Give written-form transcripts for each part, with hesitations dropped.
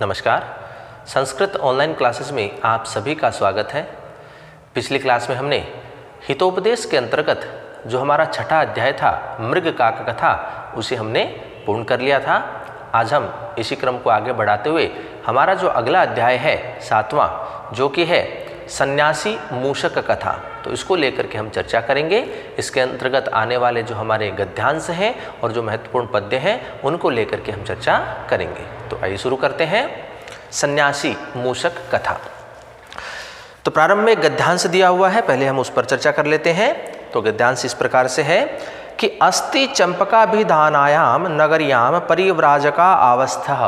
नमस्कार। Sanskrit online classes में आप सभी का स्वागत है। पिछली क्लास में हमने हितोपदेश के अंतर्गत जो हमारा छठा अध्याय था मृग काक कथा, उसे हमने पूर्ण कर लिया था। आज हम इसी क्रम को आगे बढ़ाते हुए हमारा जो अगला अध्याय है सातवां, जो कि है सन्यासी मूषक कथा, तो इसको लेकर के हम चर्चा करेंगे। इसके अंतर्गत आने वाले जो हमारे गद्यांश हैं और जो महत्वपूर्ण पद्य हैं उनको लेकर के हम चर्चा करेंगे। तो आइए शुरू करते हैं सन्यासी मूषक कथा। तो प्रारंभ में गद्यांश दिया हुआ है, पहले हम उस पर चर्चा कर लेते हैं। तो गद्यांश इस प्रकार से है कि अस्ति चंपकाभिधानायाम नगर्याम परिव्राजका अवस्थः।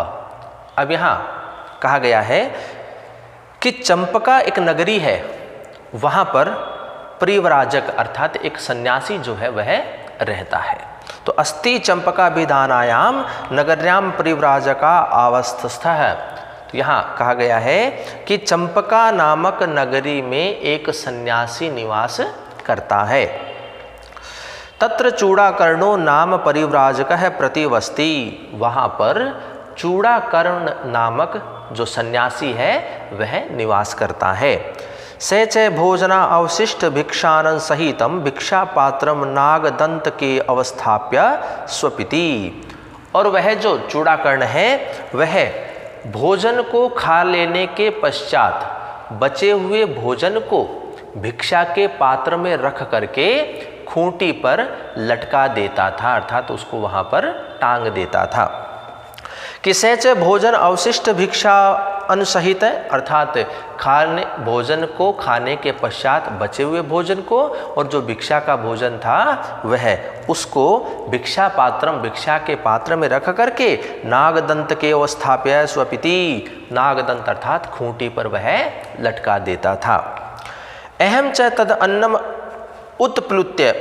अब यहाँ कहा गया है कि चंपका एक नगरी है, वहाँ पर परिव्राजक अर्थात एक सन्यासी जो है वह रहता है। तो अस्ति चंपकाभिधानायाम नगर्याम परिव्राजका अवस्थस्थः। तो यहाँ कहा गया है कि चंपका नामक नगरी में एक सन्यासी निवास करता है। तत्र चूड़ाकर्णो नाम परिव्राजकः प्रतिवस्ति। वहाँ पर चूड़ाकर्ण नामक जो सन्यासी है वह निवास करता है। से च भोजना अवशिष्ट भिक्षानन सहितम भिक्षा पात्रम नागदंत के अवस्थाप्य स्वपिति। और वह जो चूड़ाकर्ण है वह भोजन को खा लेने के पश्चात बचे हुए भोजन को भिक्षा के पात्र में रख करके खूंटी पर लटका देता था, अर्थात उसको वहाँ पर टांग देता था। कि सेच भोजन अवशिष्ट भिक्षा अनुसहित है, अर्थात खाने भोजन को खाने के पश्चात बचे हुए भोजन को और जो भिक्षा का भोजन था वह उसको भिक्षा के पात्र में रख करके नागदंत के अवस्थाप्य स्वपिति, नागदंत अर्थात खूंटी पर वह लटका देता था। अहम च तद अन्नम उत्प्लुत्य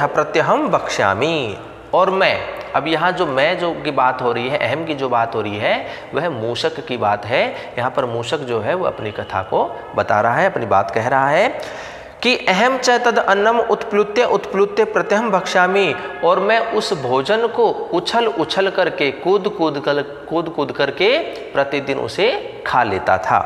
प्रत्यहम बक्ष्यामि। और मैं, अब यहाँ जो मैं जो की बात हो रही है, अहम की जो बात हो रही है वह मूषक की बात है। यहाँ पर मूषक जो है वो अपनी कथा को बता रहा है, अपनी बात कह रहा है कि अहम च तद अन्नम उत्प्लुत्य प्रत्यहम भक्ष्यामि। और मैं उस भोजन को उछल करके कूद करके प्रतिदिन उसे खा लेता था।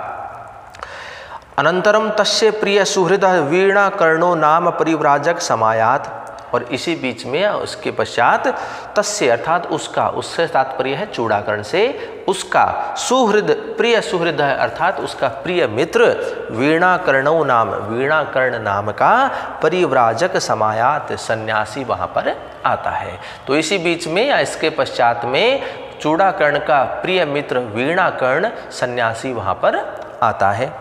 अनंतरम तस्य प्रिय सुहृद वीणा कर्णो नाम परिव्राजक समायात। और इसी बीच में उसके पश्चात तस्य अर्थात उसका, उससे तात्पर्य है चूड़ाकर्ण से, उसका सुहृद प्रिय सुहृद है अर्थात उसका प्रिय मित्र वीणाकर्णो नाम, वीणाकर्ण नाम का परिव्राजक समायात सन्यासी वहाँ पर आता है। तो इसी बीच में या इसके पश्चात में चूड़ाकर्ण का प्रिय मित्र वीणाकर्ण सन्यासी वहाँ पर आता है।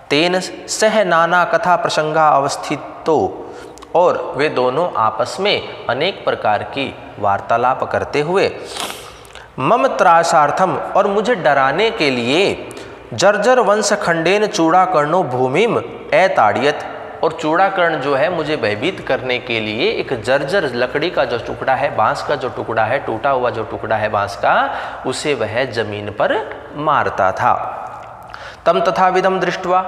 तेन सह नाना कथा प्रसंगा अवस्थितो। और वे दोनों आपस में अनेक प्रकार की वार्तालाप करते हुए मम त्रासार्थम, और मुझे डराने के लिए जर्जर वंश खंडेन चूड़ाकर्णो भूमिम एताड़ियत। और चूड़ाकर्ण जो है मुझे भयभीत करने के लिए एक जर्जर लकड़ी का जो टुकड़ा है, बांस का जो टुकड़ा है, टूटा हुआ जो टुकड़ा है बांस का, उसे वह जमीन पर मारता था। तम तथाविधम दृष्ट्वा,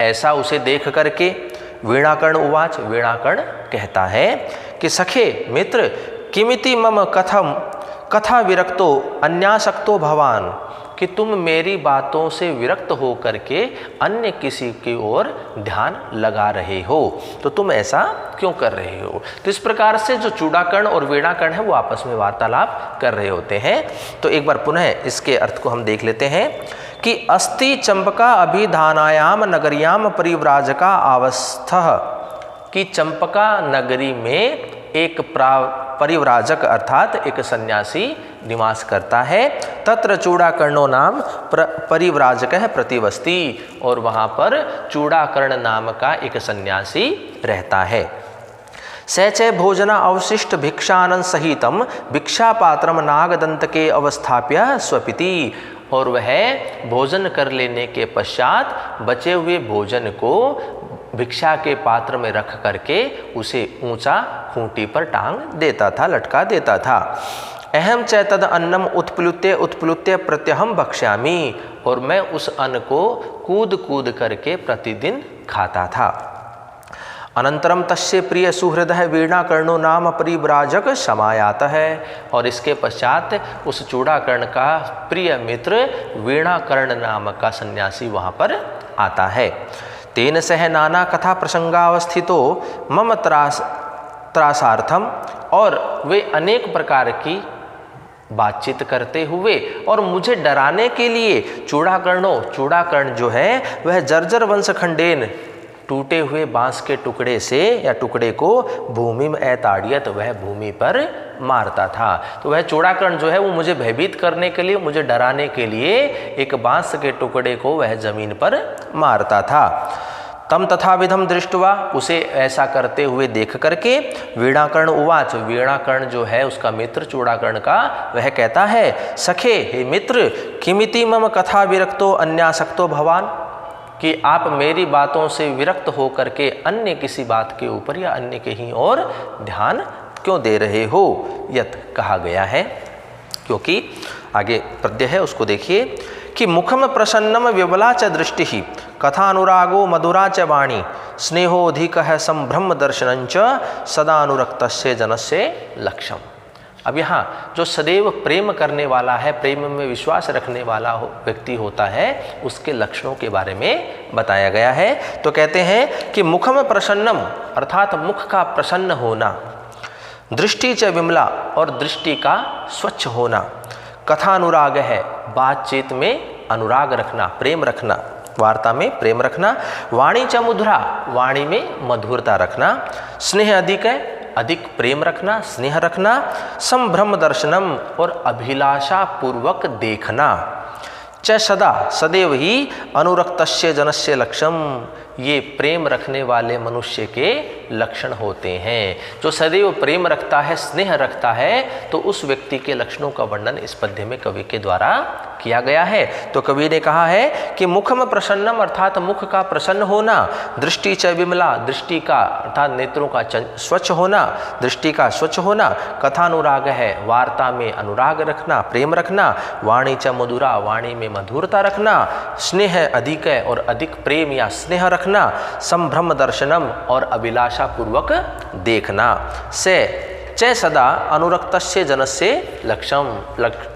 ऐसा उसे देख करके वीणाकर्ण उवाच, वीणाकर्ण कहता है कि सखे मित्र किमिति मम कथा विरक्तो अन्यासक्तो भवान। कि तुम मेरी बातों से विरक्त हो करके अन्य किसी की ओर ध्यान लगा रहे हो, तो तुम ऐसा क्यों कर रहे हो। तो इस प्रकार से जो चूड़ाकर्ण और वीणाकर्ण है वो आपस में वार्तालाप कर रहे होते हैं। तो एक बार पुनः इसके अर्थ को हम देख लेते हैं कि अस्ति चंपका अभिधानायाम नगरियाम परिव्राजका अवस्थः। कि चंपका नगरी में एक परिव्राजक अर्थात एक सन्यासी निवास करता है। तत्र चूड़ाकर्णो नाम परिव्राजकः प्रतिवस्ति। और वहाँ पर चूड़ाकर्ण नाम का एक सन्यासी रहता है। सच भोजना अवशिष्ट भिक्षानन सहितम भिक्षा पात्रम नागदंत के अवस्थाप्य स्वपिति। और वह भोजन कर लेने के पश्चात बचे हुए भोजन को भिक्षा के पात्र में रख करके उसे ऊंचा खूंटी पर टांग देता था, लटका देता था। अहम च तद अन्नम उत्प्लुत्य प्रत्यहम भक्ष्यामि। और मैं उस अन्न को कूद करके प्रतिदिन खाता था। अनंतरम तस्य प्रिय सुहृदय वीणाकर्णो नाम परिव्राजक समायात है। और इसके पश्चात उस चूड़ाकर्ण का प्रिय मित्र वीणाकर्ण नाम का सन्यासी वहाँ पर आता है। तेन सह नाना कथा प्रसंगावस्थितो मम त्रासार्थम, और वे अनेक प्रकार की बातचीत करते हुए और मुझे डराने के लिए चूड़ाकर्ण जो है वह जर्जर वंश खंडेन, टूटे हुए बांस के टुकड़े से या टुकड़े को भूमि में ऐताड़ियत, वह भूमि पर मारता था। तो वह चूड़ाकर्ण जो है वो मुझे भयभीत करने के लिए, मुझे डराने के लिए एक बांस के टुकड़े को वह जमीन पर मारता था। तम तथा विधम दृष्टवा, उसे ऐसा करते हुए देख करके वीणाकर्ण उवाच, वीणाकर्ण जो है उसका मित्र चूड़ाकर्ण का, वह कहता है सखे, हे मित्र, किमिति मम कथा विरक्तो अन्यासक्तो भवान, कि आप मेरी बातों से विरक्त होकर के अन्य किसी बात के ऊपर या अन्य कहीं और ध्यान क्यों दे रहे हो, यत कहा गया है। क्योंकि आगे पद्य है उसको देखिए कि मुखम प्रसन्नम विबला च दृष्टि कथानुरागो मधुरा च वाणी स्नेहोधिक संभ्रम दर्शनंच सदा अनुरक्तस्य जनस्य लक्ष्यम। अब यहाँ जो सदैव प्रेम करने वाला है, प्रेम में विश्वास रखने वाला व्यक्ति होता है, उसके लक्षणों के बारे में बताया गया है। तो कहते हैं कि मुखम प्रसन्नम अर्थात मुख का प्रसन्न होना, दृष्टि च विमला और दृष्टि का स्वच्छ होना, कथानुराग है बातचीत में अनुराग रखना, प्रेम रखना, वार्ता में प्रेम रखना, वाणी च मधुरा वाणी में मधुरता रखना, स्नेह अधिक है अधिक प्रेम रखना, स्नेह रखना, संभ्रम दर्शनम और अभिलाषा पूर्वक देखना, च सदा सदैव ही अनुरक्तस्य जनस्य लक्ष्यम, ये प्रेम रखने वाले मनुष्य के लक्षण होते हैं। जो सदैव प्रेम रखता है, स्नेह रखता है, तो उस व्यक्ति के लक्षणों का वर्णन इस पद्य में कवि के द्वारा किया गया है। तो कवि ने कहा है कि मुखम प्रसन्नम अर्थात मुख का प्रसन्न होना, दृष्टि च विमला दृष्टि का अर्थात नेत्रों का स्वच्छ होना, दृष्टि का स्वच्छ होना, कथानुराग है वार्ता में अनुराग रखना, प्रेम रखना, वाणी च मधुरा वाणी में मधुरता रखना, स्नेह अधिक है और अधिक प्रेम या स्नेह रखना, संभ्रम दर्शनम और अभिलाषा पूर्वक देखना, से च सदा अनुरक्तस्य जनस्य लक्ष्यम,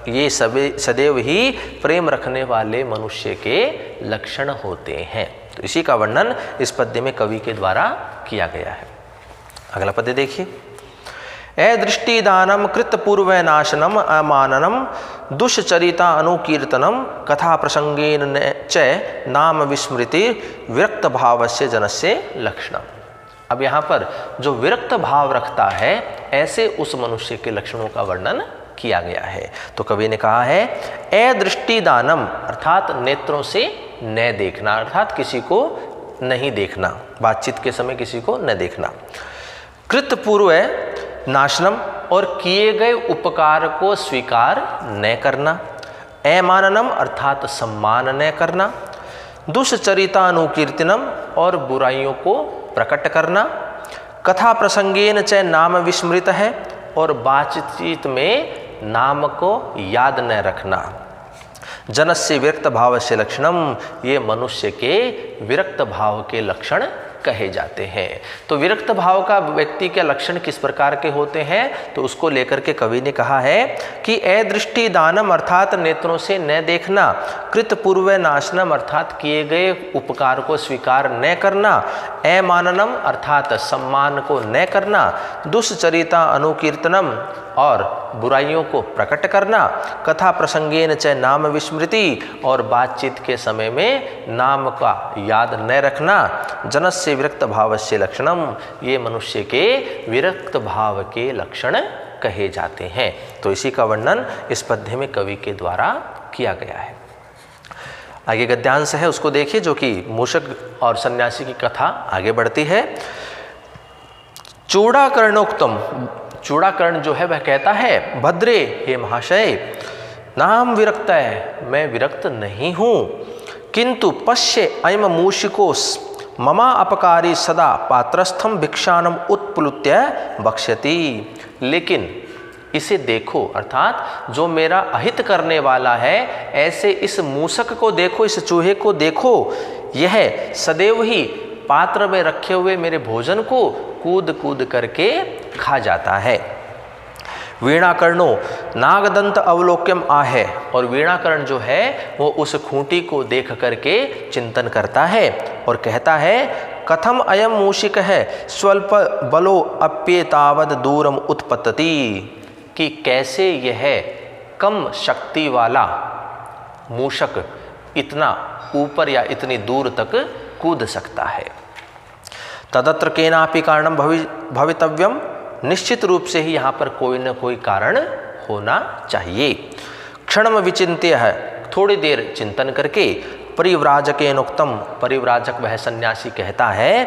ये सदैव ही प्रेम रखने वाले मनुष्य के लक्षण होते हैं। तो इसी का वर्णन इस पद्य में कवि के द्वारा किया गया है। अगला पद्य देखिए, अदृष्टिदानम कृत पूर्व नाशनम अमाननम दुष्चरिता अनुकीर्तनम कथा प्रसंगेन च नाम विस्मृति विरक्त भावस्य जनस्य लक्षणम। अब यहाँ पर जो विरक्त भाव रखता है ऐसे उस मनुष्य के लक्षणों का वर्णन किया गया है। तो कवि ने कहा है अदृष्टिदानम अर्थात नेत्रों से न देखना, अर्थात किसी को नहीं देखना, बातचीत के समय किसी को न देखना, कृत पूर्व नाशनम और किए गए उपकार को स्वीकार न करना, अमाननम अर्थात सम्मान न करना, दुष्चरितानुकीर्तनम और बुराइयों को प्रकट करना, कथा प्रसंगेन च नाम विस्मृत है और बातचीत में नाम को याद न रखना, जनस्य विरक्त भाव से लक्षणम, ये मनुष्य के विरक्त भाव के लक्षण कहे जाते हैं। तो विरक्त भाव का व्यक्ति के लक्षण किस प्रकार के होते हैं, तो उसको लेकर के कवि ने कहा है कि अदृष्टि दानम अर्थात नेत्रों से न देखना, कृत पूर्व नाशनम अर्थात किए गए उपकार को स्वीकार न करना, अमाननम अर्थात सम्मान को न करना, दुष्चरिता अनुकीर्तनम और बुराइयों को प्रकट करना, कथा प्रसंगेन च नाम विस्मृति और बातचीत के समय में नाम का याद न रखना, जनस्य विरक्त भाव से लक्षणम, ये मनुष्य के विरक्त भाव के लक्षण कहे जाते हैं। तो इसी का वर्णन इस पद्य में कवि के द्वारा किया गया है। आगे गद्यांश है उसको देखिए, जो कि मूषक और सन्यासी की कथा आगे बढ़ती है। चूड़ाकर्णोक्तम, चूड़ाकर्ण जो है वह कहता है भद्रे हे महाशय, नाम विरक्त है, मैं विरक्त नहीं हूँ, किंतु पश्य अयम मूषिकोस ममा अपकारी सदा पात्रस्थम भिक्षानम उत्प्लुत्य बक्ष्यति। लेकिन इसे देखो, अर्थात जो मेरा अहित करने वाला है ऐसे इस मूषक को देखो, इस चूहे को देखो, यह सदैव ही पात्र में रखे हुए मेरे भोजन को कूद कूद करके खा जाता है। वीणाकर्णो नागदंत अवलोक्यम आहे, और वीणाकर्ण जो है वो उस खूंटी को देख करके चिंतन करता है और कहता है कथम अयम मूषिक है स्वल्प बलो अप्येतावद दूरम उत्पत्ति, कि कैसे यह कम शक्ति वाला मूषक इतना ऊपर या इतनी दूर तक कूद सकता है। तदत्र केनापि कारणम भवितव्यम, निश्चित रूप से ही यहाँ पर कोई न कोई कारण होना चाहिए। क्षणम विचिन्त्य है, थोड़ी देर चिंतन करके परिव्राजकेनोक्तम, परिव्राजक वह सन्यासी कहता है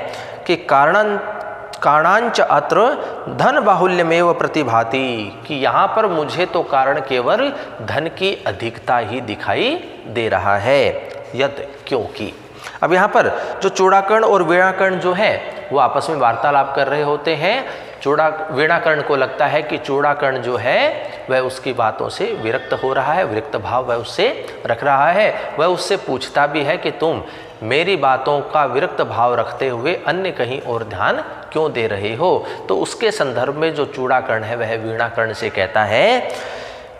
कि कारणांच अत्र धन बाहुल्यमेव प्रतिभाति, कि यहाँ पर मुझे तो कारण केवल धन की अधिकता ही दिखाई दे रहा है। यत, क्योंकि अब यहाँ पर जो चूड़ाकर्ण और वीणाकर्ण जो है वो आपस में वार्तालाप कर रहे होते हैं। वीणाकर्ण को लगता है कि चूड़ाकर्ण जो है वह उसकी बातों से विरक्त हो रहा है, विरक्त भाव वह उससे रख रहा है। वह उससे पूछता भी है कि तुम मेरी बातों का विरक्त भाव रखते हुए अन्य कहीं और ध्यान क्यों दे रहे हो। तो उसके संदर्भ में जो चूड़ाकर्ण है वह वीणाकर्ण से कहता है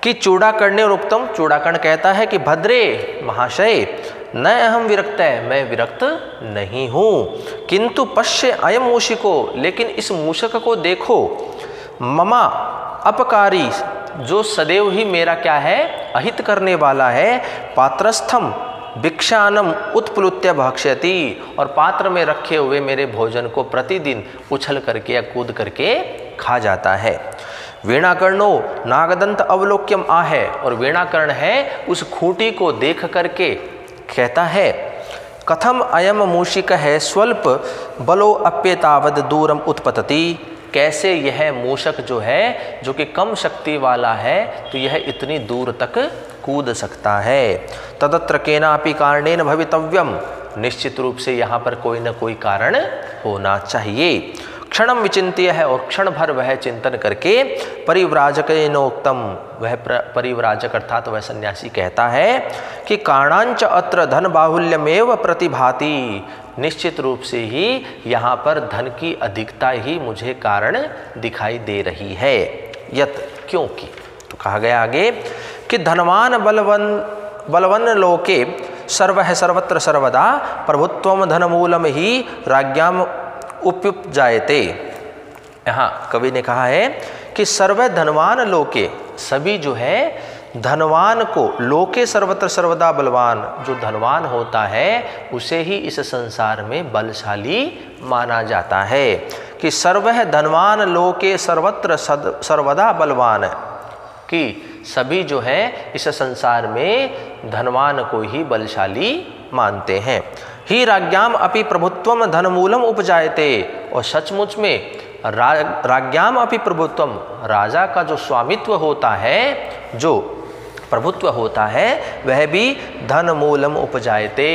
कि चूड़ाकर्णे उत्तम, चूड़ाकर्ण कहता है कि भद्रे महाशय न अहम विरक्त है, मैं विरक्त नहीं हूँ, किंतु पश्य अयम मूषिको, लेकिन इस मूषक को देखो, ममा अपकारी, जो सदैव ही मेरा क्या है अहित करने वाला है, पात्रस्थम भिक्षानम उत्प्लुत्य भक्ष्यति, और पात्र में रखे हुए मेरे भोजन को प्रतिदिन उछल करके या कूद करके खा जाता है। वीणाकर्णो नागदंत अवलोक्यम आहे, और वीणाकर्ण है उस खूंटी को देख करके कहता है कथम अयम मूषिक है स्वल्प बलो अप्येतावद दूरम उत्पतति, कैसे यह मूषक जो है जो कि कम शक्ति वाला है तो यह इतनी दूर तक कूद सकता है। तदत्र केनापि कारणेन भवितव्यम, निश्चित रूप से यहाँ पर कोई न कोई कारण होना चाहिए। क्षणम विचिन्त्य है, और क्षण भर वह चिंतन करके परिव्राजकेनोक्तम, वह परिव्राजक अर्थात वह सन्यासी कहता है कि कारणांच अत्र धन बाहुल्यमेव प्रतिभाति, निश्चित रूप से ही यहाँ पर धन की अधिकता ही मुझे कारण दिखाई दे रही है। यत, क्योंकि, तो कहा गया आगे कि धनवान बलवन लोके सर्वः सर्वत्र सर्वदा प्रभुत्वम धनमूलम ही राज्ञाम उपयुज्यते। यहाँ कवि ने कहा है कि सर्व धनवान लोके, सभी जो है धनवान को, लोके सर्वत्र सर्वदा बलवान, जो धनवान होता है उसे ही इस संसार में बलशाली माना जाता है। कि सर्व धनवान लोके सर्वत्र सर्वदा बलवान, कि सभी जो है इस संसार में धनवान को ही बलशाली मानते हैं। ही राज्ञाम अपि प्रभुत्वम धनमूलम उपजायते, और सचमुच में राज्ञाम अपि प्रभुत्वम, राजा का जो स्वामित्व होता है, जो प्रभुत्व होता है, वह भी धनमूलम उपजायते,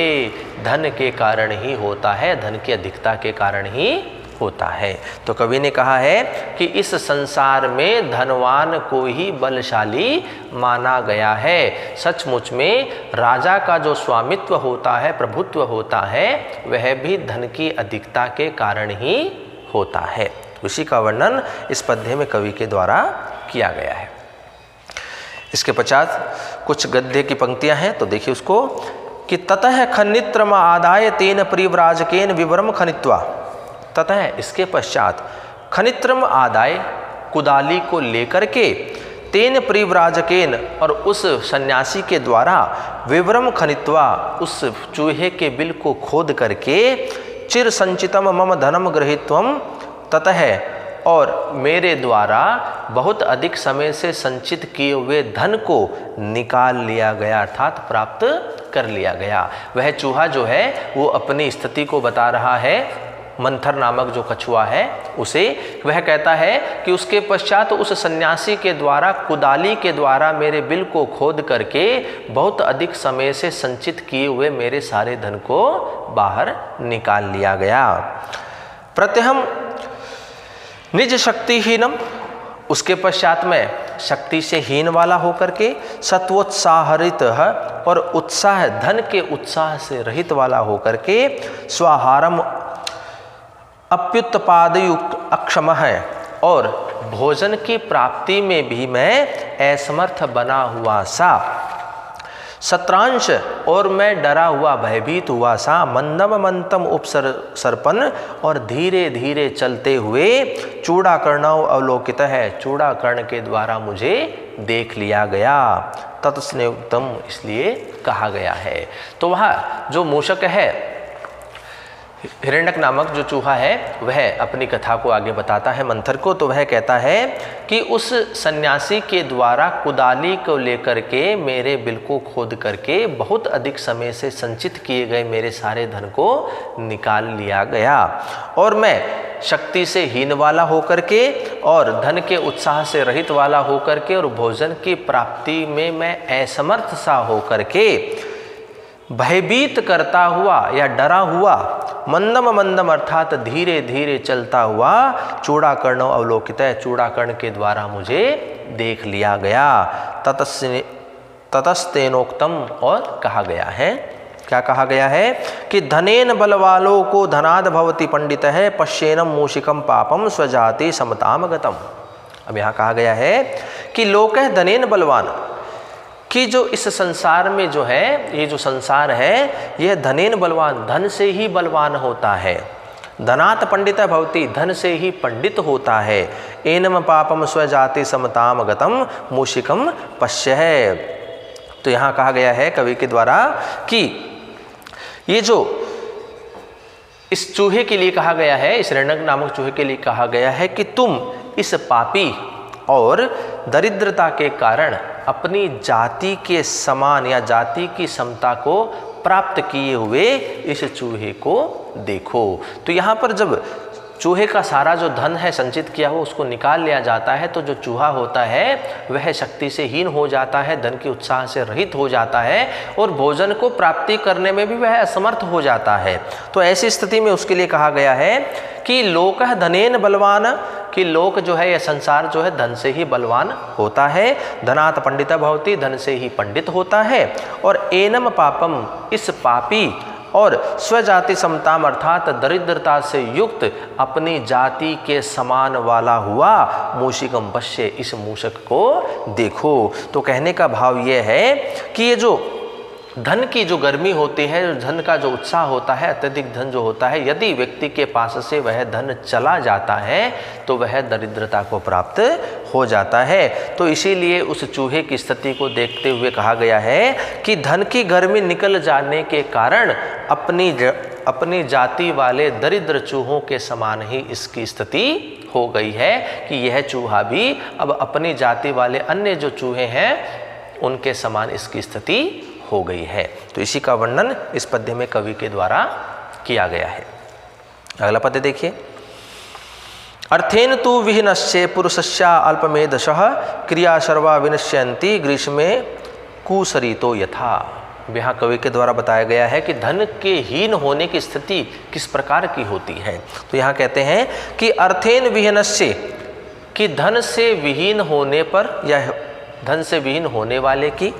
धन के कारण ही होता है, धन की अधिकता के कारण ही होता है। तो कवि ने कहा है कि इस संसार में धनवान को ही बलशाली माना गया है। सचमुच में राजा का जो स्वामित्व होता है, प्रभुत्व होता है, वह भी धन की अधिकता के कारण ही होता है। उसी का वर्णन इस पद्य में कवि के द्वारा किया गया है। इसके पश्चात कुछ गद्य की पंक्तियां हैं, तो देखिए उसको कि ततः खनित्रम आदाय तेन परिव्राजकेन विवरम खनित्वा, ततः इसके पश्चात खनित्रम आदाय, कुदाली को लेकर के, तेन परिव्राजकेन, और उस सन्यासी के द्वारा, विवरम खनित्वा, उस चूहे के बिल को खोद करके, चिर संचितम मम धनम गृहीत्वम ततः, और मेरे द्वारा बहुत अधिक समय से संचित किए हुए धन को निकाल लिया गया, अर्थात प्राप्त कर लिया गया। वह चूहा जो है वो अपनी स्थिति को बता रहा है, मंथर नामक जो कछुआ है उसे। वह कहता है कि उसके पश्चात उस सन्यासी के द्वारा, कुदाली के द्वारा मेरे बिल को खोद करके बहुत अधिक समय से संचित किए हुए मेरे सारे धन को बाहर निकाल लिया गया। प्रत्यहम निज शक्तिहीनम, उसके पश्चात में शक्ति से हीन वाला होकर के, सत्वोत्साहरित है, और उत्साह, धन के उत्साह से रहित वाला होकर के, स्वाहारम अप्युत्पादयुक्त अक्षम है, और भोजन की प्राप्ति में भी मैं असमर्थ बना हुआ सा। सत्रांश, और मैं डरा हुआ भयभीत हुआ सा। मंदम मंतम उपसर्पन, और धीरे धीरे चलते हुए। चूड़ाकर्णव अवलोकित है, चूड़ाकर्ण के द्वारा मुझे देख लिया गया। तत्स्नेयुक्तम, इसलिए कहा गया है। तो वह जो मूषक है, हिरण्यक नामक जो चूहा है, वह अपनी कथा को आगे बताता है मंथर को। तो वह कहता है कि उस सन्यासी के द्वारा कुदाली को लेकर के मेरे बिल को खोद करके बहुत अधिक समय से संचित किए गए मेरे सारे धन को निकाल लिया गया, और मैं शक्ति से हीन वाला होकर के और धन के उत्साह से रहित वाला होकर के और भोजन की प्राप्ति में मैं असमर्थ सा होकर के भयभीत करता हुआ या डरा हुआ, मंदम मंदम अर्थात धीरे धीरे चलता हुआ, चूड़ाकर्ण अवलोकित है, चूड़ाकर्ण के द्वारा मुझे देख लिया गया। ततस्तेनोक्तम, और कहा गया है, क्या कहा गया है कि धनेन बल वालों को धनाद भवति पंडित है, पश्येनम मूषिकम पापम स्वजाति समताम गतम। अब यहाँ कहा गया है कि लोक है धनेन बलवान, कि जो इस संसार में जो है, ये जो संसार है, यह धनेन बलवान, धन से ही बलवान होता है। धनात पंडित भवति, धन से ही पंडित होता है। एनम पापम स्वजाति समताम गतम मूषिकम पश्य है। तो यहाँ कहा गया है कवि के द्वारा कि ये जो इस चूहे के लिए कहा गया है, इस हिरण्यक नामक चूहे के लिए कहा गया है कि तुम इस पापी और दरिद्रता के कारण अपनी जाति के समान या जाति की समता को प्राप्त किए हुए इस चूहे को देखो। तो यहाँ पर जब चूहे का सारा जो धन है संचित किया हुआ उसको निकाल लिया जाता है, तो जो चूहा होता है वह शक्ति से हीन हो जाता है, धन के उत्साह से रहित हो जाता है, और भोजन को प्राप्ति करने में भी वह असमर्थ हो जाता है। तो ऐसी स्थिति में उसके लिए कहा गया है कि लोक धनेन बलवान, कि लोक जो है, यह संसार जो है धन से ही बलवान होता है। धनात पंडित भवति, धन से ही पंडित होता है। और एनम पापम, इस पापी और स्वजाति समताम अर्थात दरिद्रता से युक्त अपनी जाति के समान वाला हुआ मूषिकम पश्य, इस मूषक को देखो। तो कहने का भाव यह है कि ये जो धन की जो गर्मी होती है, धन का जो उत्साह होता है, अत्यधिक धन जो होता है, यदि व्यक्ति के पास से वह धन चला जाता है तो वह दरिद्रता को प्राप्त हो जाता है। तो इसीलिए उस चूहे की स्थिति को देखते हुए कहा गया है कि धन की गर्मी निकल जाने के कारण अपनी जाति वाले दरिद्र चूहों के समान ही इसकी स्थिति हो गई है कि यह चूहा भी अब अपनी जाति वाले अन्य जो चूहे हैं उनके समान इसकी स्थिति हो गई है। तो इसी का वर्णन इस पद्य में कवि के द्वारा किया गया है। अगला पद्य देखिए। अर्थेन तु विहीनस्य पुरुषस्या अल्पमेधसः क्रिया सर्वा विनश्यन्ति ग्रीष्मे कुसरितो यथा। यहाँ कवि के द्वारा बताया गया है कि धन के हीन होने की स्थिति किस प्रकार की होती है। तो यहाँ कहते हैं कि अर्थेन विहीनस्य, कि धन से विहीन होने पर या धन से विहीन होने वाले की,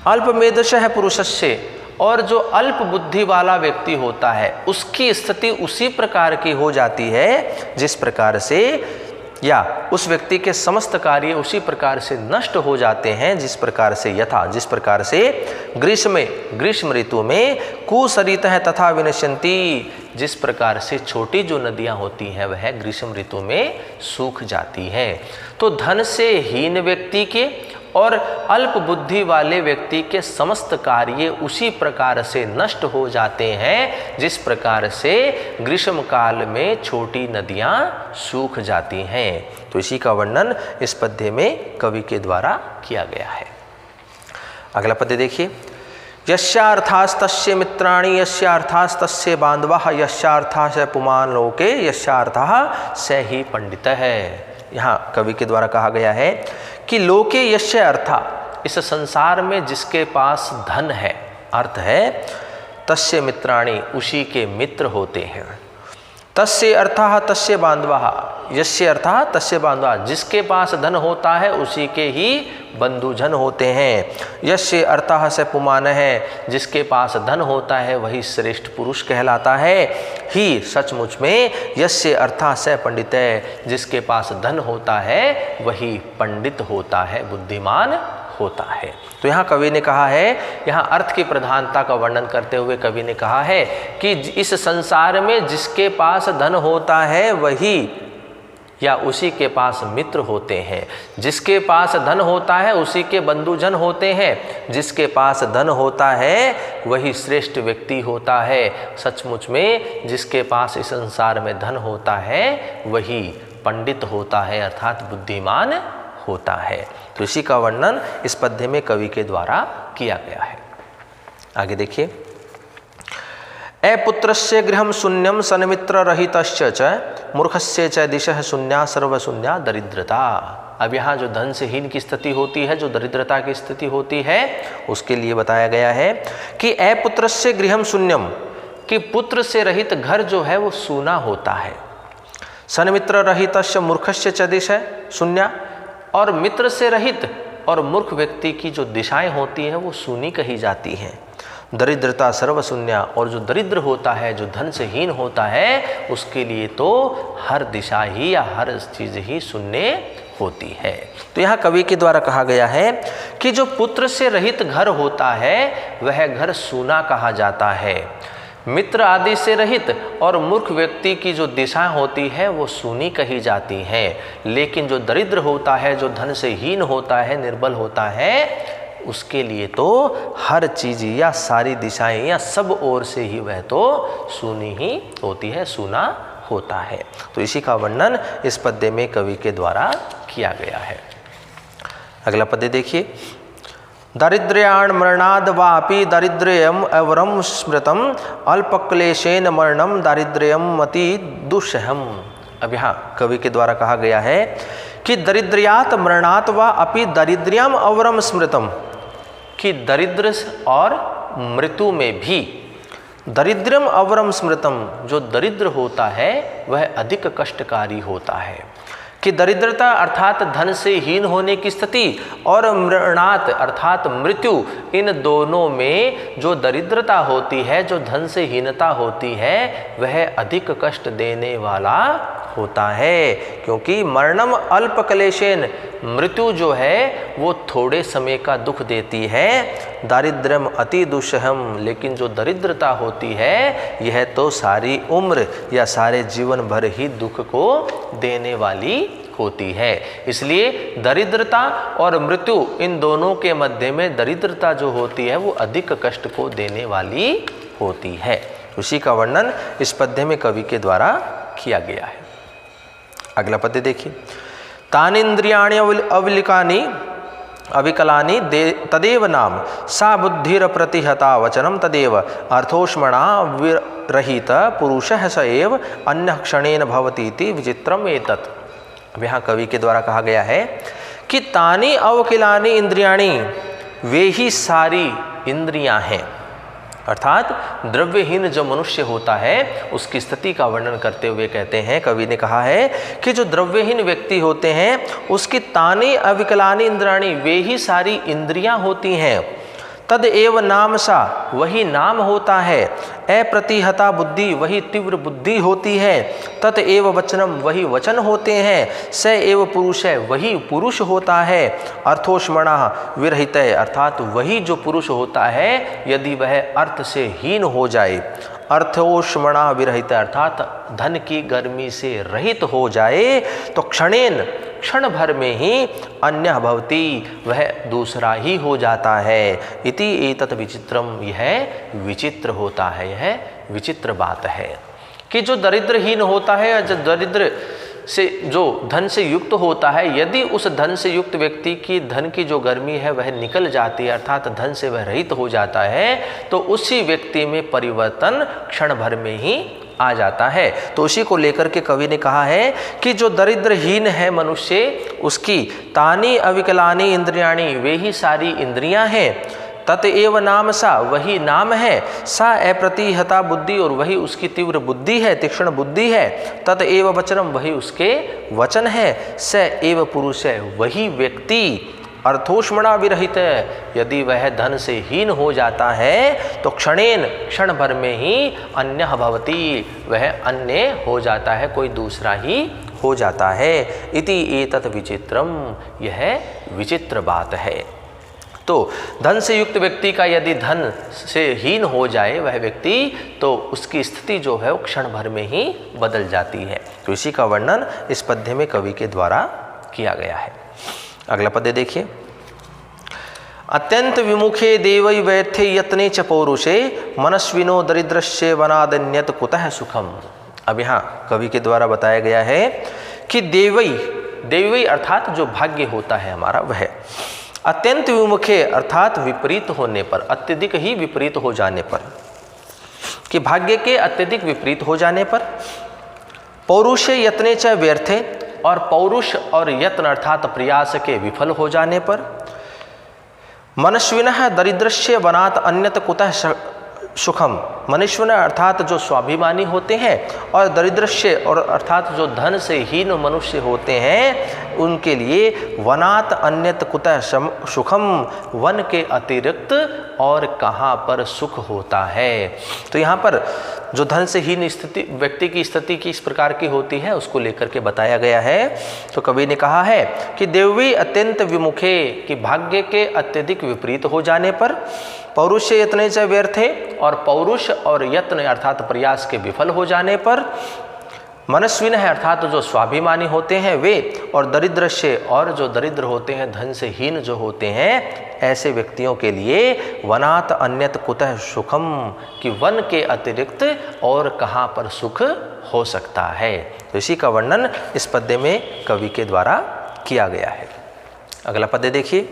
अल्पमेधश है पुरुषस्य, और जो अल्प बुद्धि वाला व्यक्ति होता है उसकी स्थिति उसी प्रकार की हो जाती है जिस प्रकार से, या उस व्यक्ति के समस्त कार्य उसी प्रकार से नष्ट हो जाते हैं जिस प्रकार से, यथा जिस प्रकार से ग्रीष्म ऋतु में कुसरित है तथा विनश्यन्ति, जिस प्रकार से छोटी जो नदियां होती हैं वह ग्रीष्म ऋतु में सूख जाती हैं। तो धन से हीन व्यक्ति के और अल्प बुद्धि वाले व्यक्ति के समस्त कार्य उसी प्रकार से नष्ट हो जाते हैं जिस प्रकार से ग्रीष्म काल में छोटी नदियां सूख जाती हैं। तो इसी का वर्णन इस पद्य में कवि के द्वारा किया गया है। अगला पद्य देखिए। यस्यार्थास्तस्य मित्राणि यस्यार्थास्तस्य बांधवः यस्यार्थास्य पुमान लोके यस्यार्थः स ही पंडित है। यहाँ कवि के द्वारा कहा गया है कि लोके यस्य अर्था, इस संसार में जिसके पास धन है, अर्थ है, तस्य मित्राणि, उसी के मित्र होते हैं। तस्य अर्थः तस्य बांधवः, यस्य अर्थात तस्य बांधवा, जिसके पास धन होता है उसी के ही बंधुजन होते हैं। यस्य अर्थाह से पुमान है, जिसके पास धन होता है वही श्रेष्ठ पुरुष कहलाता है। ही सचमुच में यस्य अर्थाह से पंडित है, जिसके पास धन होता है वही पंडित होता है, बुद्धिमान होता है। तो यहाँ कवि ने कहा है, यहाँ अर्थ की प्रधानता का वर्णन करते हुए कवि ने कहा है कि इस संसार में जिसके पास धन होता है वही या उसी के पास मित्र होते हैं, जिसके पास धन होता है उसी के बंधुजन होते हैं, जिसके पास धन होता है वही श्रेष्ठ व्यक्ति होता है। सचमुच में जिसके पास इस संसार में धन होता है वही पंडित होता है, अर्थात बुद्धिमान होता है। तो इसी का वर्णन इस पद्य में कवि के द्वारा किया गया है। आगे देखिए, अपुत्रस्य गृहं शून्यं सन्मित्र रहितस्य च मूर्खस्य च दिशः शून्या सर्वशून्या दरिद्रता। अब यहाँ जो धन से हीन की स्थिति होती है, जो दरिद्रता की स्थिति होती है, उसके लिए बताया गया है कि अपुत्रस्य गृहं शून्यम, कि पुत्र से रहित घर जो है वो सूना होता है। सन्मित्र रहितस्य मूर्खस्य च दिशः शून्या, और मित्र से रहित और मूर्ख व्यक्ति की जो दिशाएं होती हैं वो शूनी कही जाती हैं। दरिद्रता सर्वशून्या, और जो दरिद्र होता है, जो धन से हीन होता है, उसके लिए तो हर दिशा ही या हर चीज़ ही शून्य होती है। तो यहाँ कवि के द्वारा कहा गया है कि जो पुत्र से रहित घर होता है वह घर सूना कहा जाता है। मित्र आदि से रहित और मूर्ख व्यक्ति की जो दिशा होती है वो सूनी कही जाती है। लेकिन जो दरिद्र होता है, जो धन से हीन होता है, निर्बल होता है, उसके लिए तो हर चीज़ या सारी दिशाएं या सब ओर से ही वह तो सूनी ही होती है, सूना होता है। तो इसी का वर्णन इस पद्य में कवि के द्वारा किया गया है। अगला पद्य देखिए, दारिद्र्याण मरणाद वापि दारिद्र्यम अवरम स्मृतम अल्पक्लेशेन मरणम दारिद्र्यम अति दुष्सहम। अब यहाँ कवि के द्वारा कहा गया है कि दरिद्र्यात मरणात वा अपि दारिद्र्यम अवरम स्मृतम, कि दरिद्र और मृत्यु में भी दरिद्रम अवरम स्मृतम, जो दरिद्र होता है वह अधिक कष्टकारी होता है। कि दरिद्रता अर्थात धन से हीन होने की स्थिति और मरणात अर्थात मृत्यु, इन दोनों में जो दरिद्रता होती है, जो धन से हीनता होती है, वह अधिक कष्ट देने वाला होता है। क्योंकि मरणम अल्प क्लेशेन, मृत्यु जो है वो थोड़े समय का दुख देती है, दारिद्र्यम अति दुष्सहम, लेकिन जो दरिद्रता होती है यह तो सारी उम्र या सारे जीवन भर ही दुख को देने वाली होती है। इसलिए दरिद्रता और मृत्यु, इन दोनों के मध्य में दरिद्रता जो होती है वो अधिक कष्ट को देने वाली होती है। उसी का वर्णन इस पद्य में कवि के द्वारा किया गया है। अगला पद्य देखिए, तानिन्द्रियाणि अविलिकानि अविकलानि तदेव नाम सा बुद्धिर प्रतिहता वचनम तदेव अर्थोष्मणा विरहित पुरुषः स एव अन्य क्षणेन भवति इति विचित्रम एतत्। अब यहाँ कवि के द्वारा कहा गया है कि तानि अवकिलानि इंद्रियाणि, वे ही सारी इंद्रियां हैं। अर्थात द्रव्यहीन जो मनुष्य होता है उसकी स्थिति का वर्णन करते हुए कहते हैं, कवि ने कहा है कि जो द्रव्यहीन व्यक्ति होते हैं उसकी तानि अविकलानि इंद्रियाणि, वे ही सारी इंद्रियां होती हैं। तद एव नाम सा, वही नाम होता है। अप्रतिहता बुद्धि, वही तीव्र बुद्धि होती है। तत एव वचनम, वही वचन होते हैं। स एव पुरुष है, वही पुरुष होता है। अर्थोष्मणा विरहित, अर्थात वही जो पुरुष होता है यदि वह अर्थ से हीन हो जाए, अर्थोष्मणा विरहित अर्थात धन की गर्मी से रहित हो जाए, तो क्षण भर में ही अन्य भवति, वह दूसरा ही हो जाता है। इति एतत् विचित्रम, यह विचित्र होता है, यह विचित्र बात है कि जो दरिद्रहीन होता है या जो दरिद्र से जो धन से युक्त होता है, यदि उस धन से युक्त व्यक्ति की धन की जो गर्मी है वह निकल जाती है, अर्थात धन से वह रहित हो जाता है, तो उसी व्यक्ति में परिवर्तन क्षण भर में ही आ जाता है। तो उसी को लेकर के कवि ने कहा है कि जो दरिद्रहीन है मनुष्य, उसकी तानि अविकलानि इंद्रियाणि, वे ही सारी इंद्रियां हैं। ततएव नाम सा, वही नाम है, सा अप्रतिहता बुद्धि, और वही उसकी तीव्र बुद्धि है, तीक्ष्ण बुद्धि है, ततएव वचनम, वही उसके वचन है, स एव पुरुष है, वही व्यक्ति अर्थोष्मणा विरहित है, यदि वह धन से हीन हो जाता है तो क्षणेन, क्षण भर में ही अन्य भवति, वह अन्य हो जाता है, कोई दूसरा ही हो जाता है। इति एतत् विचित्रम, यह विचित्र बात है। तो धन से युक्त व्यक्ति का यदि धन से हीन हो जाए वह व्यक्ति, तो उसकी स्थिति जो है वो क्षण भर में ही बदल जाती है। तो इसी का वर्णन इस पद्य में कवि के द्वारा किया गया है। अगला पद्य देखिए। अत्यंत विमुखे देवै वैथे यत्ने च पौरुषे मनस्विनो दरिद्रस्य वनादन्यत कुतः सुखम। अब यहाँ कवि के द्वारा बताया गया है कि देवै, देवै अर्थात जो भाग्य होता है हमारा, वह अत्यंत विमुखे अर्थात विपरीत होने पर, अत्यधिक ही विपरीत हो जाने पर, कि भाग्य के अत्यधिक विपरीत हो जाने पर, पौरुषे यत्ने च व्यर्थे, और पौरुष और यत्न अर्थात प्रयास के विफल हो जाने पर, मनस्विनः दरिद्रस्य वनात् अन्यत कुतः सुखम, मनुष्य अर्थात जो स्वाभिमानी होते हैं, और दरिद्रस्य और अर्थात जो धन से हीन मनुष्य होते हैं, उनके लिए वनात् अन्यत कुतः सुखम, वन के अतिरिक्त और कहाँ पर सुख होता है। तो यहाँ पर जो धन से हीन स्थिति व्यक्ति की स्थिति किस प्रकार की होती है उसको लेकर के बताया गया है। तो कवि ने कहा है कि देवी अत्यंत विमुखे, कि भाग्य के अत्यधिक विपरीत हो जाने पर, पौरुष यत्ने च व्यर्थे, और पौरुष और यत्न अर्थात प्रयास के विफल हो जाने पर, मनस्विन है अर्थात जो स्वाभिमानी होते हैं वे, और दरिद्र से, और जो दरिद्र होते हैं, धन से हीन जो होते हैं, ऐसे व्यक्तियों के लिए वनात् अन्यत कुतः सुखम, कि वन के अतिरिक्त और कहाँ पर सुख हो सकता है। तो इसी का वर्णन इस पद्य में कवि के द्वारा किया गया है। अगला पद्य देखिए।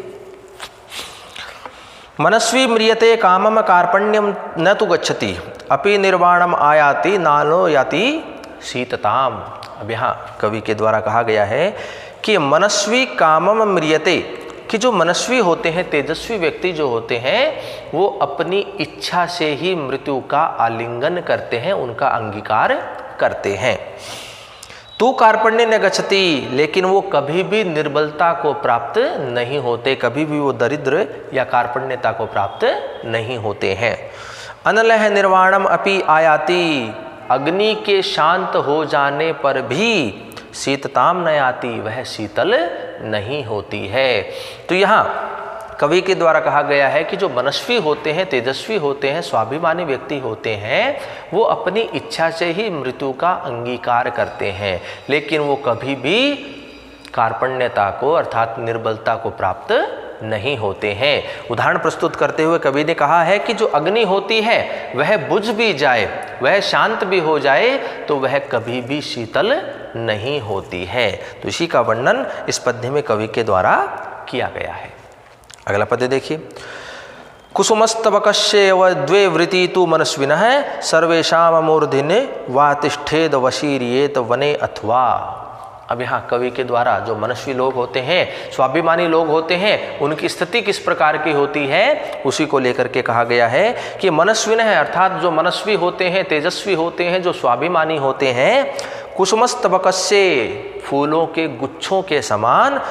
मनस्वी म्रियते कामम कार्पण्यम न तु गच्छति, अपि निर्वाणम आयाति नानो याति शीतताम। अब यहाँ कवि के द्वारा कहा गया है कि मनस्वी कामम म्रियते, कि जो मनस्वी होते हैं, तेजस्वी व्यक्ति जो होते हैं, वो अपनी इच्छा से ही मृत्यु का आलिंगन करते हैं, उनका अंगीकार करते हैं। तू कार्पण्य न गच्छति, लेकिन वो कभी भी निर्बलता को प्राप्त नहीं होते, कभी भी वो दरिद्र या कार्पण्यता को प्राप्त नहीं होते हैं। अनलह निर्वाणम अपि आयाति, अग्नि के शांत हो जाने पर भी शीतताम न आती, वह शीतल नहीं होती है। तो यहाँ कवि के द्वारा कहा गया है कि जो मनस्वी होते हैं, तेजस्वी होते हैं, स्वाभिमानी व्यक्ति होते हैं, वो अपनी इच्छा से ही मृत्यु का अंगीकार करते हैं, लेकिन वो कभी भी कार्पण्यता को अर्थात निर्बलता को प्राप्त नहीं होते हैं। उदाहरण प्रस्तुत करते हुए कवि ने कहा है कि जो अग्नि होती है वह बुझ भी जाए, वह शांत भी हो जाए, तो वह कभी भी शीतल नहीं होती है। तो इसी का वर्णन इस पद्य में कवि के द्वारा किया गया है। अगला पद्य देखिए। कुसुमस्तवकस्यैव द्वे वृत्ति तु मनस्विनः सर्वेषां मूर्धन्ये वा तिष्ठेद वशीर्येत वने अथवा। अब यहाँ कवि के द्वारा जो मनस्वी लोग होते हैं, स्वाभिमानी लोग होते हैं, उनकी स्थिति किस प्रकार की होती है उसी को लेकर के कहा गया है कि मनस्विन है अर्थात जो मनस्वी होते हैं, तेजस्वी होते हैं, जो स्वाभिमानी होते हैं, कुसुमस्तबकस्य फूलों के गुच्छों के समान,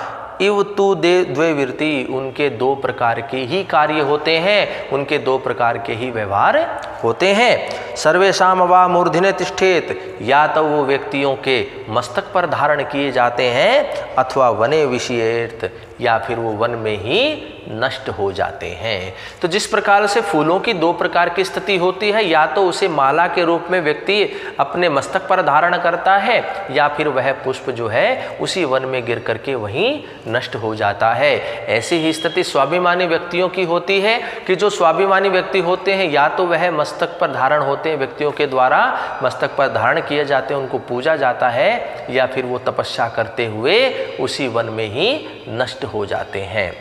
इव तु दे द्वे वृत्ति, उनके दो प्रकार के ही कार्य होते हैं, उनके दो प्रकार के ही व्यवहार होते हैं। सर्वेषाम वा मूर्धन्ये तिष्ठेत, या तो वो व्यक्तियों के मस्तक पर धारण किए जाते हैं, अथवा वने विषयेत, या फिर वो वन में ही नष्ट हो जाते हैं। तो जिस प्रकार से फूलों की दो प्रकार की स्थिति होती है, या तो उसे माला के रूप में व्यक्ति अपने मस्तक पर धारण करता है, या फिर वह पुष्प जो है उसी वन में गिर करके वहीं नष्ट हो जाता है। ऐसी ही स्थिति स्वाभिमानी व्यक्तियों की होती है कि जो स्वाभिमानी व्यक्ति होते हैं, या तो वह मस्तक पर धारण होते हैं, व्यक्तियों के द्वारा मस्तक पर धारण किए जाते हैं, उनको पूजा जाता है, या फिर वो तपस्या करते हुए उसी वन में ही नष्ट हो जाते हैं।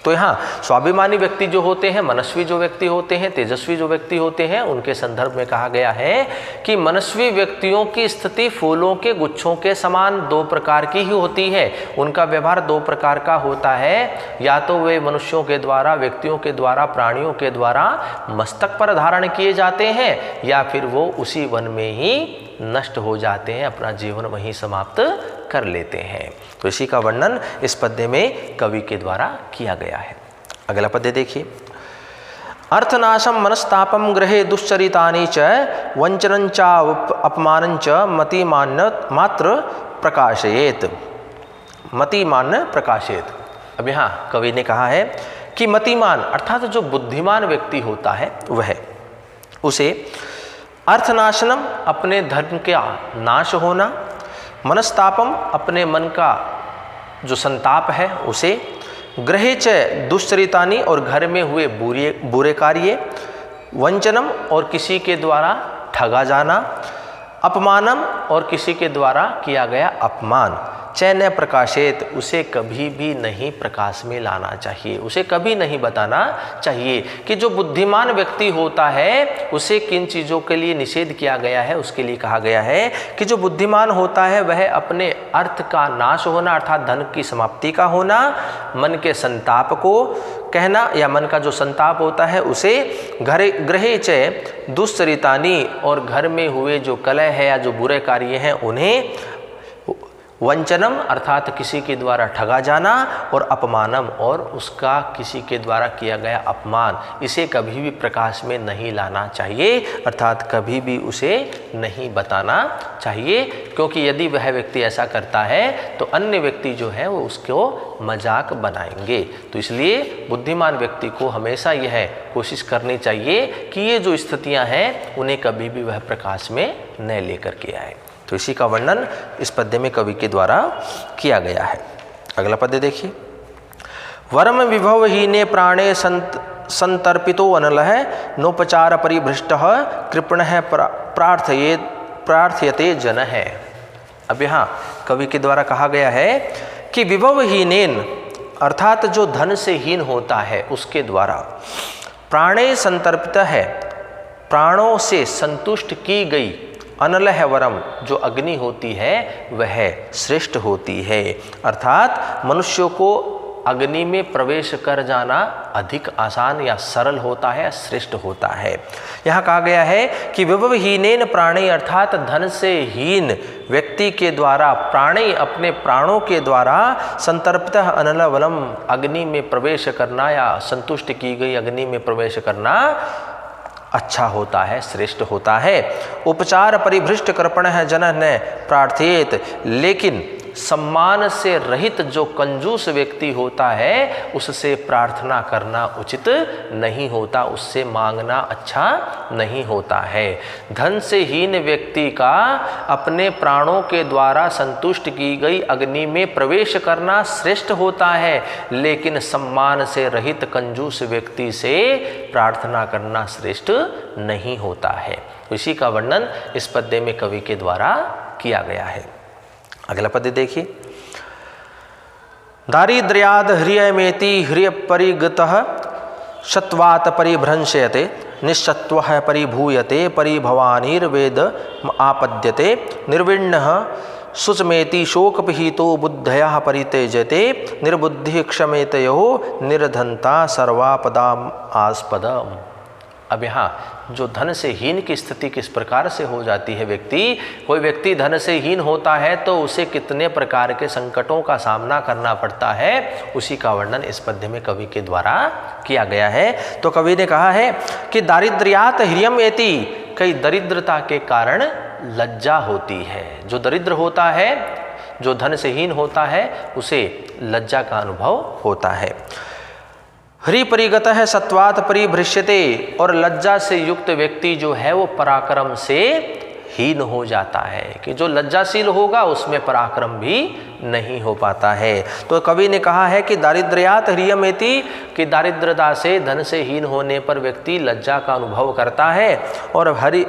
तो यहाँ स्वाभिमानी व्यक्ति जो होते हैं, मनस्वी जो व्यक्ति होते हैं, तेजस्वी जो व्यक्ति होते हैं, उनके संदर्भ में कहा गया है कि मनस्वी व्यक्तियों की स्थिति फूलों के गुच्छों के समान दो प्रकार की ही होती है। उनका व्यवहार दो प्रकार का होता है, या तो वे मनुष्यों के द्वारा, व्यक्तियों के द्वारा, प्राणियों के द्वारा मस्तक पर धारण किए जाते हैं, या फिर वो उसी वन में ही नष्ट हो जाते हैं, अपना जीवन वहीं समाप्त कर लेते हैं। तो इसी का वर्णन इस पद्य में कवि के द्वारा किया गया है। अगला पद्य देखिए। अर्थनाशम मनस्तापम गृहे दुश्चरितानि च वंचनं च अपमानं च मतिमान्य मात्र प्रकाशयेत। मतिमान्य प्रकाशयेत। अब यहाँ कवि ने कहा है कि मतिमान अर्थात जो बुद्धिमान व्यक्ति होता है वह उसे अर्थनाशनम अपने धर्म का नाश होना, मनस्तापम अपने मन का जो संताप है उसे, गृहे च दुश्चरितानि और घर में हुए बुरे कार्य, वंचनम और किसी के द्वारा ठगा जाना, अपमानम और किसी के द्वारा किया गया अपमान, चैन प्रकाशित उसे कभी भी नहीं प्रकाश में लाना चाहिए, उसे कभी नहीं बताना चाहिए कि जो बुद्धिमान व्यक्ति होता है उसे किन चीज़ों के लिए निषेध किया गया है। उसके लिए कहा गया है कि जो बुद्धिमान होता है वह अपने अर्थ का नाश होना अर्थात धन की समाप्ति का होना, मन के संताप को कहना या मन का जो संताप होता है उसे गृहे च दुश्चरितानि और घर में हुए जो कलह है या जो बुरे कार्य हैं उन्हें, वंचनम अर्थात किसी के द्वारा ठगा जाना, और अपमानम और उसका किसी के द्वारा किया गया अपमान, इसे कभी भी प्रकाश में नहीं लाना चाहिए अर्थात कभी भी उसे नहीं बताना चाहिए, क्योंकि यदि वह व्यक्ति ऐसा करता है तो अन्य व्यक्ति जो है वो उसको मजाक बनाएंगे। तो इसलिए बुद्धिमान व्यक्ति को हमेशा यह कोशिश करनी चाहिए कि ये जो स्थितियां हैं उन्हें कभी भी वह प्रकाश में न लेकर के आए। तो इसी का वर्णन इस पद्य में कवि के द्वारा किया गया है। अगला पद्य देखिए। वरम विभवहीने प्राणे संतर्पितो अनलः नोपचार परिभ्रष्टः कृपणः प्रार्थयते जनः। अब यहाँ कवि के द्वारा कहा गया है कि विभवहीनेन अर्थात जो धन से हीन होता है उसके द्वारा, प्राणे संतर्पित है प्राणों से संतुष्ट की गई, अनलह वरम जो अग्नि होती है वह श्रेष्ठ होती है, अर्थात मनुष्यों को अग्नि में प्रवेश कर जाना अधिक आसान या सरल होता है, श्रेष्ठ होता है। यहाँ कहा गया है कि विभवहीनेन प्राणे अर्थात धन से हीन व्यक्ति के द्वारा, प्राणी अपने प्राणों के द्वारा संतर्पित अनलवलम अग्नि में प्रवेश करना या संतुष्ट की गई अग्नि में प्रवेश करना अच्छा होता है, श्रेष्ठ होता है। उपचार परिभ्रष्ट कृपण है जन न प्रार्थयेत, लेकिन सम्मान से रहित जो कंजूस व्यक्ति होता है उससे प्रार्थना करना उचित नहीं होता, उससे मांगना अच्छा नहीं होता है। धन से हीन व्यक्ति का अपने प्राणों के द्वारा संतुष्ट की गई अग्नि में प्रवेश करना श्रेष्ठ होता है, लेकिन सम्मान से रहित कंजूस व्यक्ति से प्रार्थना करना श्रेष्ठ नहीं होता है। इसी का वर्णन इस पद्य में कवि के द्वारा किया गया है। अगला पद्य देखिए। दारिद्र्याद ह्रियमेति ह्रिय परिगतः शत्वात् परिभ्रंशयते निश्चत्वः परिभूयते परिभवानिर्वेद आपद्यते निर्विण्णः शुचमेति शोकपीहितो बुद्धया परित्यजते निर्बुद्धि क्षमेतयो निर्धनता सर्वापदाम आस्पदम। अब यहाँ जो धन से हीन की स्थिति किस प्रकार से हो जाती है, कोई व्यक्ति धन से हीन होता है तो उसे कितने प्रकार के संकटों का सामना करना पड़ता है, उसी का वर्णन इस पद्य में कवि के द्वारा किया गया है। तो कवि ने कहा है कि दारिद्र्यात ह्रियम एति, कई दरिद्रता के कारण लज्जा होती है। जो दरिद्र होता है, जो धन से हीन होता है, उसे लज्जा का अनुभव होता है। ह्रि परिगत है सत्वात परिभ्रश्यते, और लज्जा से युक्त व्यक्ति जो है वो पराक्रम से हीन हो जाता है, कि जो लज्जाशील होगा उसमें पराक्रम भी नहीं हो पाता है। तो कवि ने कहा है कि दारिद्र्यात ह्रियमेति, कि दारिद्रता से धन से हीन होने पर व्यक्ति लज्जा का अनुभव करता है, और हरि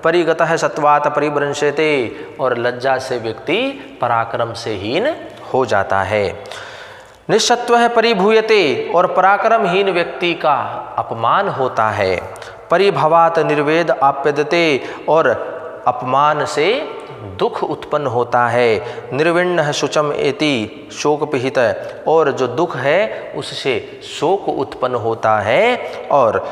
परिगत है सत्वात परिभ्रंशते, और लज्जा से व्यक्ति पराक्रम से हीन हो जाता है। निःसत्वः परिभूयते और पराक्रमहीन व्यक्ति का अपमान होता है। परिभवात निर्वेद आप्यदते और अपमान से दुख उत्पन्न होता है। निर्विण्ण शुचम एति शोकपिहित और जो दुख है उससे शोक उत्पन्न होता है। और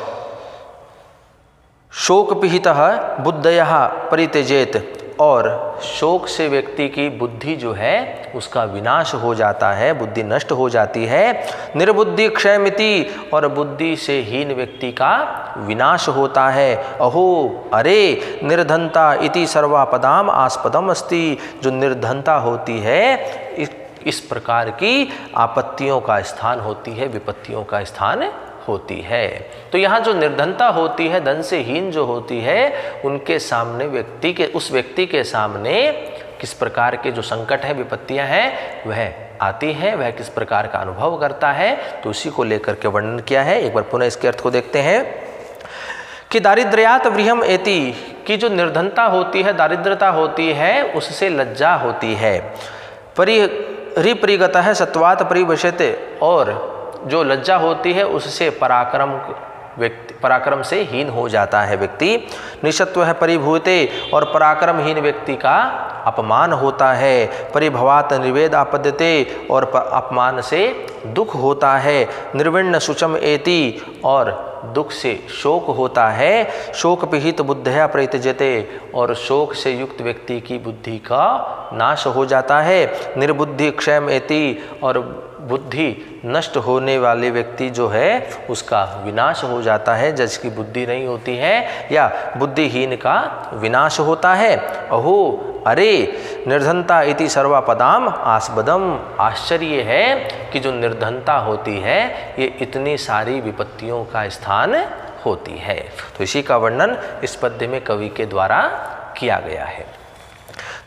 शोकपिहितः बुद्धयः परित्यजेत और शोक से व्यक्ति की बुद्धि जो है उसका विनाश हो जाता है, बुद्धि नष्ट हो जाती है। निर्बुद्धि क्षयमिति और बुद्धि से हीन व्यक्ति का विनाश होता है। अहो अरे निर्धनता इति सर्वापदाम आस्पदम अस्ति जो निर्धनता होती है इस प्रकार की आपत्तियों का स्थान होती है, विपत्तियों का स्थान होती है। तो यहाँ जो निर्धनता होती है, धन से हीन जो होती है, उनके सामने उस व्यक्ति के सामने किस प्रकार के जो संकट है, विपत्तियां हैं वह आती है, वह किस प्रकार का अनुभव करता है, तो उसी को लेकर के वर्णन किया है। एक बार पुनः इसके अर्थ को देखते हैं कि दारिद्र्यात व्रिहम एति की जो निर्धनता होती है, दारिद्रता होती है, उससे लज्जा होती है। परिगतः सत्वात परिवशते और जो लज्जा होती है उससे पराक्रम से हीन हो जाता है व्यक्ति। निःसत्व है परिभूते और पराक्रमहीन व्यक्ति का अपमान होता है। परिभवात निर्वेद आपद्यते और अपमान से दुख होता है। निर्विण्ण शुचम एति और दुख से शोक होता है। शोक पिहित बुद्धया परित्यजते और शोक से युक्त व्यक्ति की बुद्धि का नाश हो जाता है। निर्बुद्धि क्षयम एति और बुद्धि नष्ट होने वाले व्यक्ति जो है उसका विनाश हो जाता है, जिसकी बुद्धि नहीं होती है या बुद्धिहीन का विनाश होता है। अहो अरे निर्धनता इति सर्वापदाम आस्पदम आश्चर्य है कि जो निर्धनता होती है ये इतनी सारी विपत्तियों का स्थान होती है। तो इसी का वर्णन इस पद्य में कवि के द्वारा किया गया है।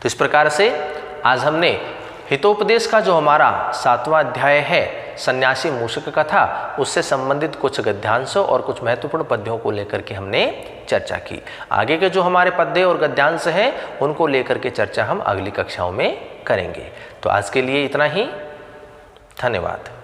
तो इस प्रकार से आज हमने हितोपदेश का जो हमारा 7वां अध्याय है सन्यासी मूषक कथा, उससे संबंधित कुछ गद्यांशों और कुछ महत्वपूर्ण पद्यों को लेकर के हमने चर्चा की। आगे के जो हमारे पद्य और गद्यांश हैं उनको लेकर के चर्चा हम अगली कक्षाओं में करेंगे। तो आज के लिए इतना ही। धन्यवाद।